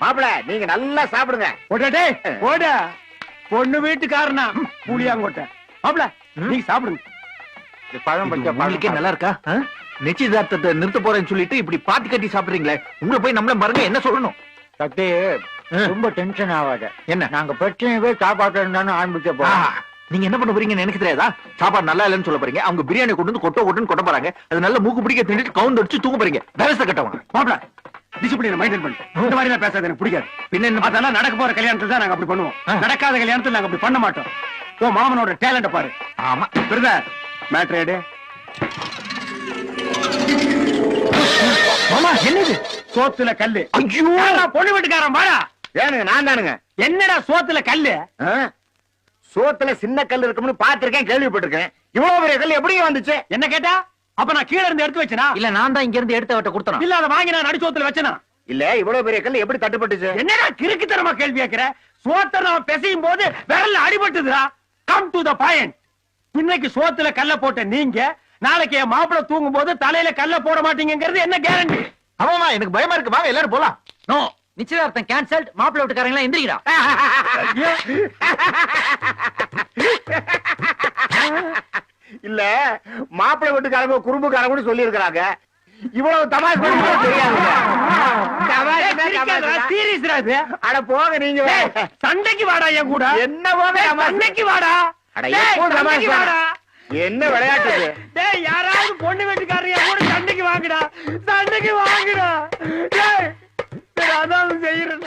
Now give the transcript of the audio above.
மாப்பிள நீங்க நல்லா சாப்பிடுங்க. ஓடே ஓட பொண்ணு வீட்டுக்காரனா புளியாங்கோட்டை. மாப்பிள நீங்க சாப்பிடுங்க. பழம் உங்களுக்கே நல்லா இருக்கா? நிச்சயதார்த்தத்தை நிறுத்த போறேன்னு சொல்லிட்டு இப்படி பாத்தி கட்டி சாப்பிடுறீங்களே, உங்களை போய் நம்மள பாருங்க என்ன சொல்லணும்? சக்தி ரொம்ப டென்ஷன் ஆகாத. என்ன நாங்க பிரச்சனையே சாப்பாட்டு இருந்தாலும் ஆரம்பிக்க போறோம். நீங்க என்ன பண்ண போறீங்கன்னு எனக்கு தெரியாதா? சாப்பாடு நல்லா இல்லைன்னு சொல்ல போறீங்க, அவங்க பிரியாணி கொண்டு வந்து கொட்டன்னு கொட்ட போறாங்க, அது நல்ல மூக்கு பிடிக்க தின்னுட்டு கவுண்ட் அடிச்சு தூங்க போறீங்க. பேலன்ஸ் கட்டவங்க. மாப்பிள டிசிப்ளின் மெயின்டைன் பண்ணு. இந்த மாதிரி எல்லாம் பேசாத, எனக்கு பிடிக்காது. பின்ன என்ன? அதெல்லாம் நடக்க போற கல்யாணத்துல தான் நாங்க அப்படி பண்ணுவோம். நடக்காத கல்யாணத்துல நாங்க அப்படி பண்ண மாட்டோம். ஓ மாமனோட டேலண்ட பாரு. ஆமா பிரதர் மேட்ரு எடு. மாமா என்னது? சோத்துல கல்லு. ஐயோ பொண்ணு வீட்டுக்காரன் பாரா. ஏனுங்க நான் தானுங்க. என்னடா சோத்துல கல்லு? சோத்துல சின்ன கல் இருக்கும்னு பாத்திருக்கேன், கேள்விப்பட்டிருக்கேன். இவ்வளவு பெரிய கல் எப்படி வந்துச்சு? என்ன கேட்டா? அப்ப நான் கீழ இருந்து எடுத்து வச்சனா? இல்ல நான் தான் இங்க இருந்து எடுத்து அவட்ட கொடுத்தேன். இல்ல அத வாங்கி நான் நடுச்சோத்துல வச்சனா? இல்ல இவ்வளவு பெரிய கல் எப்படி தட்டுப்பட்டுச்சு? என்னடா கிறுக்குத்தனமா கேள்வி கேக்குற? சோத்த நான் பிசையும் போது விரல்ல அடிபட்டுதுடா. Come to the point. இன்னைக்கு சோத்துல கல்ல போட்ட நீங்க நாளைக்கு என் மாப்பிள தூங்கும் போது தலையில கல்ல போட மாட்டீங்கிறது என்ன கேரண்டி? ஆமாமா எனக்கு பயமா இருக்கு. வாங்க எல்லாரும் போலாம். நோ நிச்சயதார்த்தம் கேன்சல்ட். மாப்பிள்ளை வீட்டுக்காரங்களா எந்திரிக்கிறா. இல்ல மாப்பிள்ளை வீட்டுக்காரங்க குறும்புக்காரங்க சொல்லி இருக்கிறாங்க. இவ்வளவு தமாஷ் தெரியாது. அட போக நீங்க சண்டைக்கு வாடா என் கூட. என்ன போக சண்டைக்கு வாடா. என்ன விளையாட்டு? டேய் யாராவது பொண்ணு வீட்டுக்காரங்க கூட சண்டைக்கு வாங்கடா. சண்டைக்கு வாங்கடா. டேய் அதான் செய்யறேன்.